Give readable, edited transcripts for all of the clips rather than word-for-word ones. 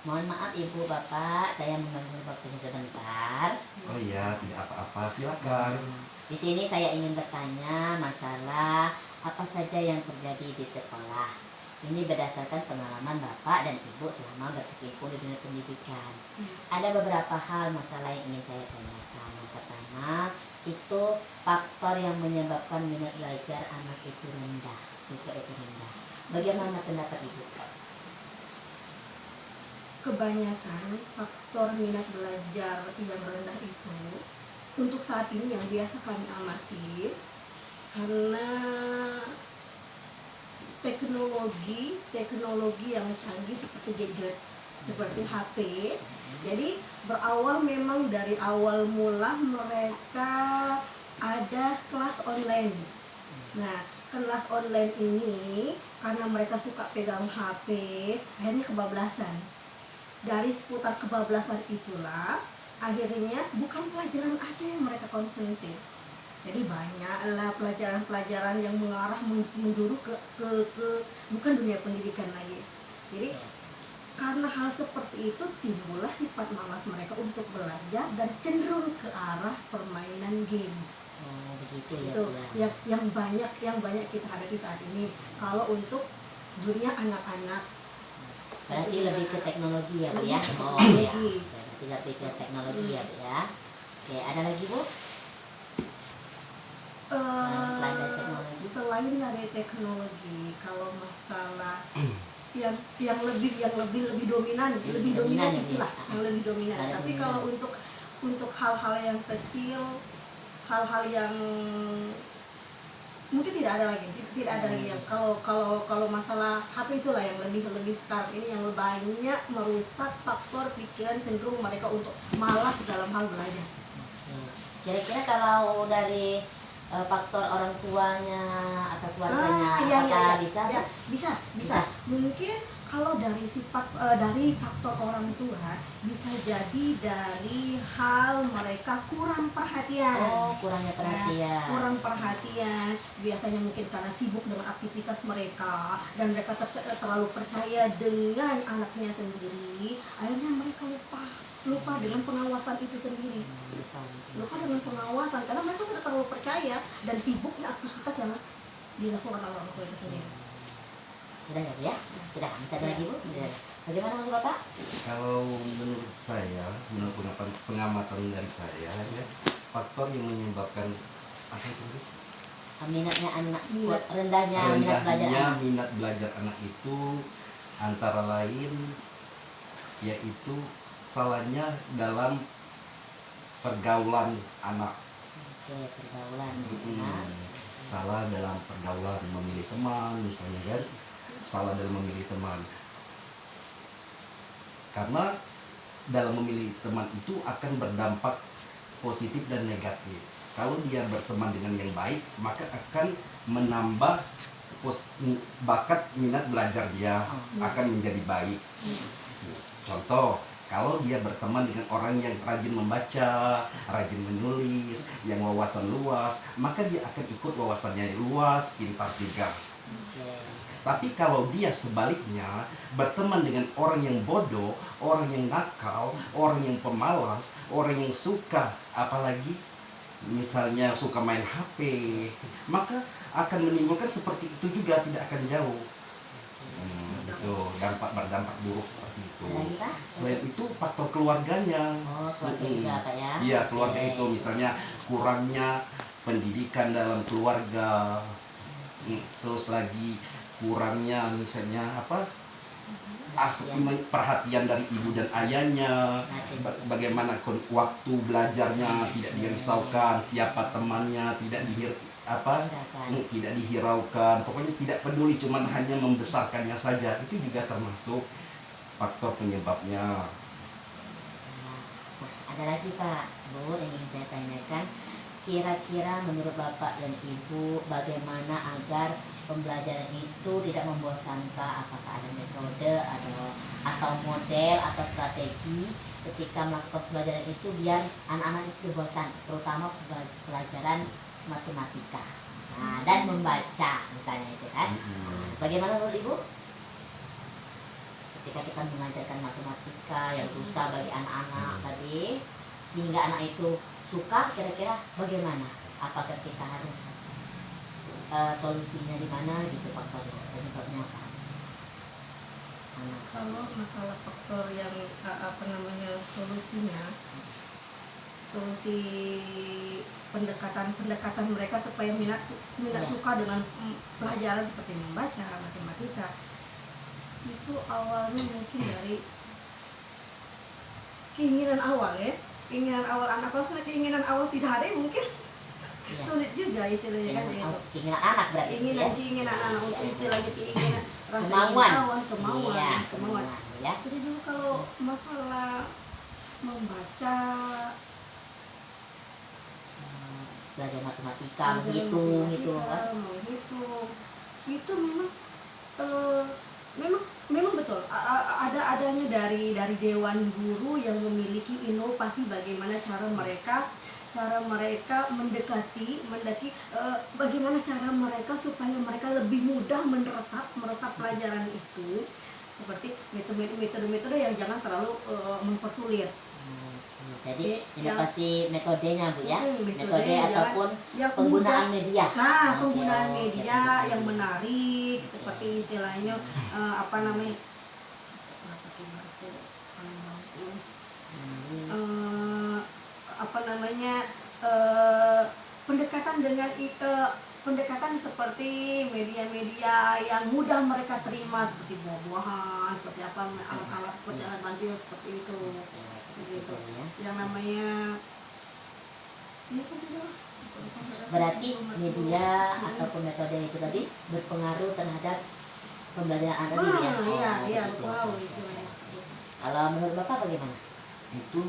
Mohon maaf Ibu Bapak, saya mengganggu waktunya sebentar. Oh iya, tidak apa-apa, silakan. Di sini saya ingin bertanya masalah apa saja yang terjadi di sekolah. Ini berdasarkan pengalaman Bapak dan Ibu selama berkecimpung di dunia pendidikan. Ada beberapa hal masalah yang ingin saya tanyakan. Yang pertama, itu faktor yang menyebabkan minat belajar anak itu rendah, siswa itu rendah. Bagaimana pendapat Ibu? Kebanyakan faktor minat belajar yang rendah itu untuk saat ini yang biasa kami amati karena teknologi yang canggih seperti gadget, seperti HP. Jadi berawal memang dari awal mula mereka ada kelas online. Nah, kelas online ini karena mereka suka pegang HP, akhirnya kebablasan. Dari seputar kebablasan itulah akhirnya bukan pelajaran aja yang mereka konsumsi. Jadi banyaklah pelajaran-pelajaran yang mengarah menjuru ke bukan dunia pendidikan lagi. Jadi karena hal seperti itu timbullah sifat malas mereka untuk belajar dan cenderung ke arah permainan games. Oh, begitu ya. Itu yang banyak kita hadapi saat ini. Kalau untuk dunia anak-anak Berarti lebih ke teknologi ya Bu ya? Oh iya. Berarti lebih ke teknologi ya Bu ya. Oke, ada lagi Bu? Selain dari teknologi? Selain dari teknologi, kalau masalah yang lebih dominan, itulah yang lebih dominan. Tapi kalau untuk hal-hal yang kecil, hal-hal yang mungkin tidak ada lagi yang kalau masalah HP itulah yang lebih sekarang ini yang banyak merusak faktor pikiran cenderung mereka untuk malas dalam hal belajar. Kira-kira kalau dari faktor orang tuanya atau keluarganya bisa. Mungkin kalau dari dari faktor orang tua bisa jadi dari hal mereka kurang perhatian. Oh, kurangnya perhatian. Kurang perhatian. Biasanya mungkin karena sibuk dengan aktivitas mereka dan mereka terlalu percaya dengan anaknya sendiri, akhirnya mereka lupa dengan pengawasan itu sendiri. Lupa dengan pengawasan karena mereka sudah terlalu percaya dan sibuknya aktivitas yang dilakukan oleh orang tua itu sendiri. Sudah ya? Sudah. Bisa ada lagi Bu? Bagaimana menurut Bapak? Kalau menurut saya, menurut pengamatan dari saya, ya, faktor yang menyebabkan apa itu? Minatnya anak, rendahnya minat belajar anak itu antara lain yaitu salahnya dalam pergaulan anak. Oke, pergaulan. Salah dalam pergaulan, memilih teman misalnya kan, salah dalam memilih teman. Karena dalam memilih teman itu akan berdampak positif dan negatif. Kalau dia berteman dengan yang baik, maka akan menambah bakat minat belajar dia akan menjadi baik. Contoh, kalau dia berteman dengan orang yang rajin membaca, rajin menulis, yang wawasan luas, maka dia akan ikut wawasannya luas, pintar juga. Tapi kalau dia sebaliknya berteman dengan orang yang bodoh, orang yang nakal, orang yang pemalas, orang yang suka, apalagi misalnya suka main HP, maka akan menimbulkan seperti itu juga, tidak akan jauh. Itu berdampak buruk seperti itu. Selain itu faktor keluarganya. Oh, keluarga juga Pak ya? Iya, keluarga itu misalnya kurangnya pendidikan dalam keluarga, terus lagi kurangnya misalnya perhatian dari ibu dan ayahnya, bagaimana waktu belajarnya tidak dirisaukan, siapa temannya tidak dihiraukan, pokoknya tidak peduli, cuman hanya membesarkannya saja. Itu juga termasuk faktor penyebabnya. Ada lagi Pak, Bu, yang ingin saya tanyakan. Kira-kira menurut Bapak dan Ibu bagaimana agar pembelajaran itu tidak membosankan? Apakah ada metode atau model atau strategi ketika melakukan pembelajaran itu biar anak-anak itu bosan, terutama pelajaran matematika dan membaca misalnya itu kan? Bagaimana menurut Ibu? ketika kita mengajarkan matematika yang susah bagi anak-anak tadi, sehingga anak itu suka, kira-kira bagaimana? Apakah kita harus solusinya di mana gitu faktornya, penyebabnya apa? Kalau masalah faktor yang solusi pendekatan mereka supaya minat suka dengan pelajaran seperti membaca, matematika, itu awalnya mungkin dari keinginan awal ya, keinginan awal anak. Kalau keinginan awal tidak ada mungkin sulit juga istilahnya kan itu. Keinginan anak berarti Keinginan anak untuk istilahnya keinginan rasa kemauan. kemauan. Ya. Jadi dulu kalau masalah membaca, Belajar matematika, menghitung gitu kan. menghitung itu memang betul adanya dari dewan guru yang memiliki inovasi bagaimana cara mereka mendekati bagaimana cara mereka supaya mereka lebih mudah meresap pelajaran itu, seperti metode-metode yang jangan terlalu mempersulit. Jadi inovasi metodenya Bu ya, metode yang ataupun yang penggunaan mudah. media. Penggunaan media yang menarik, seperti istilahnya pendekatan seperti media-media yang mudah mereka terima, seperti buah-buahan, seperti alat-alat seperti alat bantu seperti itu, begitu. Yang namanya Berarti media ataupun metode itu tadi berpengaruh terhadap pembelajaran Anda dulu ya? Iya, Begitu. berpengaruh istilahnya. Kalau menurut Bapak bagaimana? Itu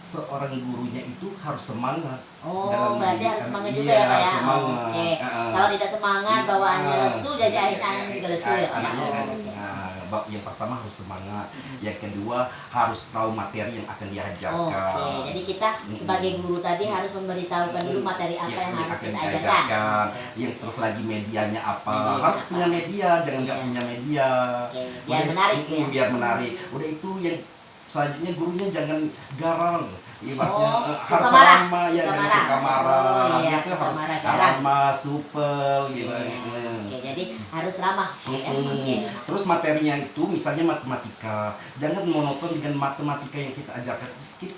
seorang gurunya itu harus semangat. Oh, berarti harus semangat juga Iya, ya Pak ya? semangat. Oke. Kalau tidak semangat, bawaannya lesu, jadi akhirnya juga lesu ya Pak? Anaknya Oke. yang pertama harus semangat, yang kedua harus tahu materi yang akan diajarkan. Oke, jadi kita sebagai guru tadi harus memberitahukan dulu materi apa yang harus akan kita ajarkan. Yang terus lagi medianya apa, Medianya harus apa. punya media, jangan nggak Iya. punya media. Oke, biar menarik ya. Biar menarik. Udah itu yang selanjutnya gurunya jangan garang. Ibaratnya harus suka marah. ramah ya, Suka jangan marah. suka marah. Oh, iya, Dia tuh suka harus marah, garang. ramah, supel gitu. Oke, jadi harus ramah. Ya. Oke. Terus materinya itu misalnya matematika, jangan monoton dengan matematika yang kita ajarkan.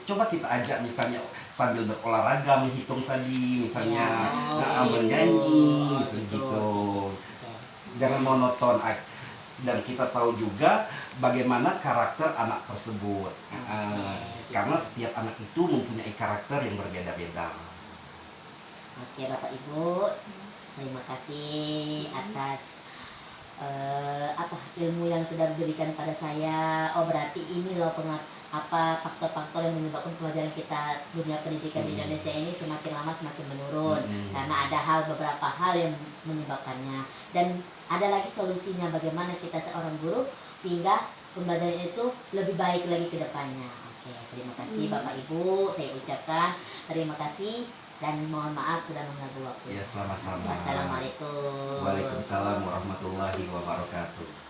Coba kita ajak misalnya sambil berolahraga, menghitung tadi, misalnya Ya, bernyanyi, misalnya gitu. gitu. Oke. Jangan monoton. Dan kita tahu juga bagaimana karakter anak tersebut. Karena setiap anak itu mempunyai karakter yang berbeda-beda. Oke, Bapak Ibu, terima kasih atas ilmu yang sudah diberikan pada saya. Oh, berarti ini loh faktor-faktor yang menyebabkan pelajaran kita dunia pendidikan di Indonesia ini semakin lama semakin menurun. Karena ada beberapa hal yang menyebabkannya, dan ada lagi solusinya bagaimana kita seorang guru sehingga pembelajaran itu lebih baik lagi ke depannya. Oke, terima kasih Bapak Ibu, saya ucapkan terima kasih dan mohon maaf sudah mengganggu waktu. Ya, sama-sama. Wassalamualaikum. Waalaikumsalam warahmatullahi wabarakatuh.